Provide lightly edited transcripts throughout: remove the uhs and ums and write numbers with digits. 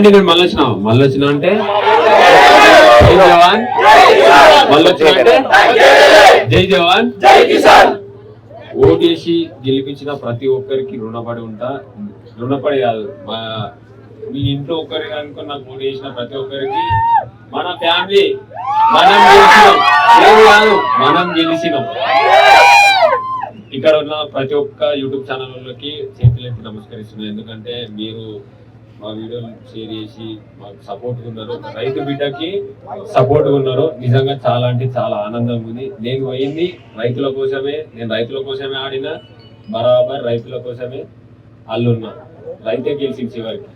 అంటే నేను మళ్ళీ వచ్చిన అంటే జై జవాన్, మళ్ళీ వచ్చిన అంటే జై జవాన్ జై కిసాన్. ఓటేసి గెలిపించిన ప్రతి ఒక్కరికి రుణపడి ఉంటా. రుణపడి కాదు, మీ ఇంట్లో ఒక్కరి కనుక నాకు ఓటు చేసిన ప్రతి ఒక్కరికి మన ఫ్యామిలీ మనం గెలిచినాం. ఇక్కడ ఉన్న ప్రతి ఒక్క యూట్యూబ్ ఛానల్ వాళ్ళకి చేతులెత్తి నమస్కరిస్తున్నాను. ఎందుకంటే మీరు మా వీడియోలు షేర్ చేసి మాకు సపోర్ట్ ఉన్నారు, రైతు బిడ్డకి సపోర్ట్ ఉన్నారు. నిజంగా చాలా అంటే చాలా ఆనందంగా ఉంది. నేను పోయింది రైతుల కోసమే, నేను రైతుల కోసమే ఆడిన, బరాబర్ రైతుల కోసమే అల్లున్నా. రైతే గెలిచింది చివరికి.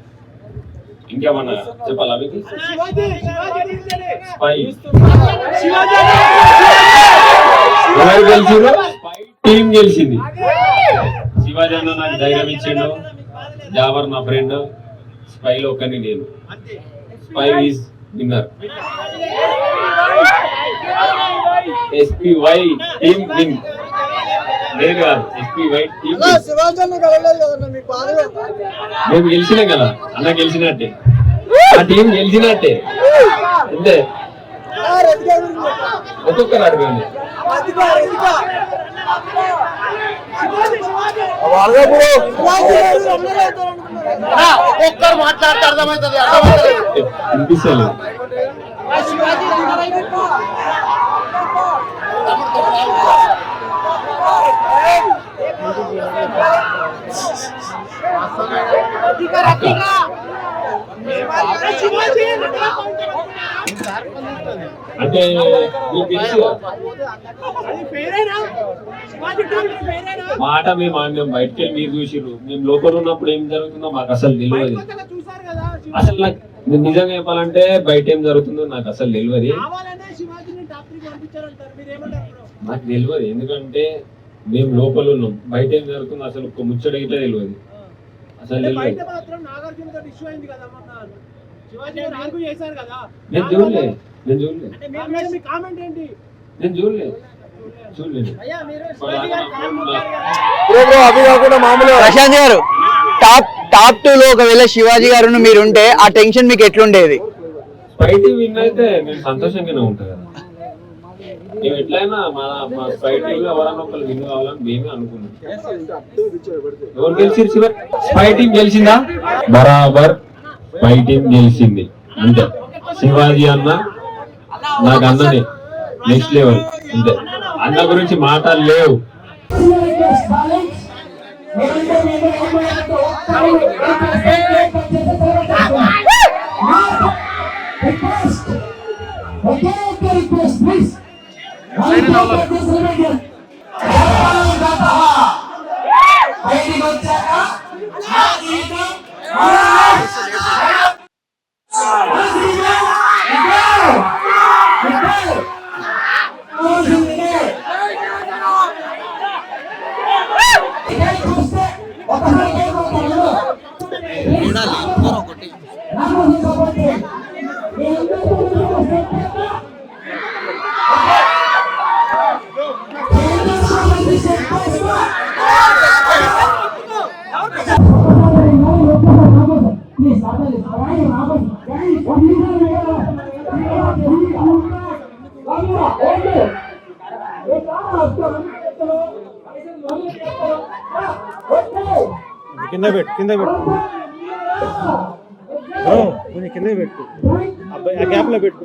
ఇంకేమన్నా చెప్పాలా మీకు? ఎవరు గెలిచిండ్రు? టీం గెలిచింది. శివాజీ అన్న నాకు ధైర్యం ఇచ్చిండు. జావర్ నా ఫ్రెండ్, స్పైలో ఒకరిని నేను. Spy is winner. SPY team win. నేను కాదు, SPY టీం. మేము గెలిచినాం కదా, అన్న గెలిచినట్టే, ఆ టీం గెలిచినట్టే అంతే. ఒక్కొక్కరు అడగండి. ఒక్కొక్కరు మాట్లాడితే అర్థమవుతుంది. వినిపిస్తలేదు. అంటే మీకు తెలుసు మాట మేము ఆడినాం, బయటకి వెళ్ళి మీరు చూసిర్రు. మేము లోపల ఉన్నప్పుడు ఏం జరుగుతుందో మాకు అసలు తెలియదు. అసలు నాకు నిజంగా చెప్పాలంటే బయట ఏం జరుగుతుందో నాకు అసలు తెలియదు. నాకు తెలియదు, ఎందుకంటే మేము లోపల ఉన్నాం. బయట ఏం జరుగుతుందో అసలు ఒక ముచ్చట ఇట్లా తెలియదు. అసలు తెలియదు. నేను చూడలేదు. ప్రశాంత్ గారు, టాప్ 2 లో ఒకవేళ శివాజీ గారు మీరుంటే ఆ టెన్షన్ మీకు ఎట్లుండేది? ఫైట్ విన్ అయితే నేను సంతోషంగానే ఉంటా కదా. మేము ఎట్లయినా మా ఫైట్ ఎవరన్నా ఒకళ్ళు విన్ కావాలని మేమే అనుకున్నాం. ఎవరు గెలిచిరు? ఫైటింగ్ గెలిచిందా? బరాబర్ ఫైటింగ్ గెలిచింది అంతే. శివాజీ అన్న నాకు అన్ననే నెక్స్ట్ లెవెల్ అంతే. అన్న గురించి మాటలు లేవు. కింద పెట్టు కొంచెం కింద పెట్టు, అబ్బాయి ఆ గ్యాప్ లో పెట్టు.